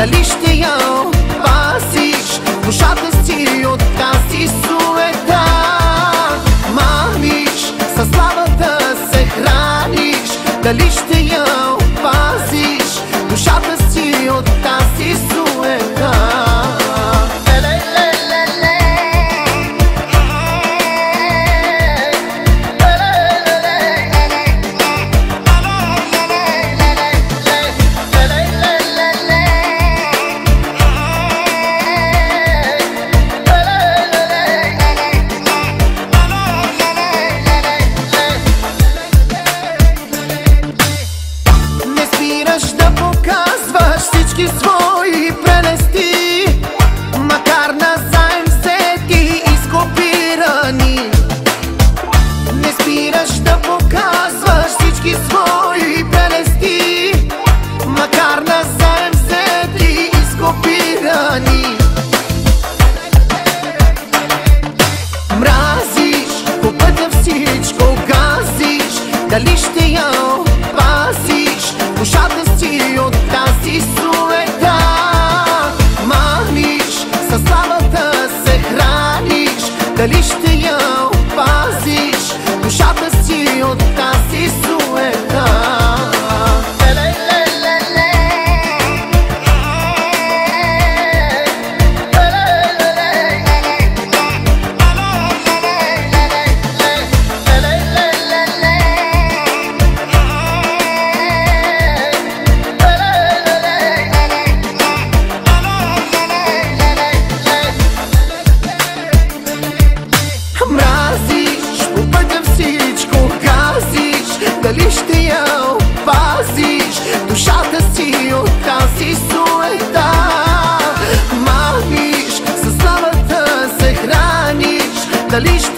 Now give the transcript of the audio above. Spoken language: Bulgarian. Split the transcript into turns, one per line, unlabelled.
дали ще я опазиш душата си от тази суета. Маниш, със славата се храниш, дали ще я опазиш душата си от тази суета. Всички свои прелести, макар назаем взети и скопирани. Не спираш да показваш всички свои прелести, макар назаем взети и скопирани. Мразиш, по пътя всичко газиш, дали ще я опазиш душата си от тази суета. Маниш, със славата се храниш, дали ще я опазиш душата си от тази суета. Мразиш, по пътя всичко газиш, дали ще я опазиш душата си от тази суета. Маниш, със славата се храниш, дали ще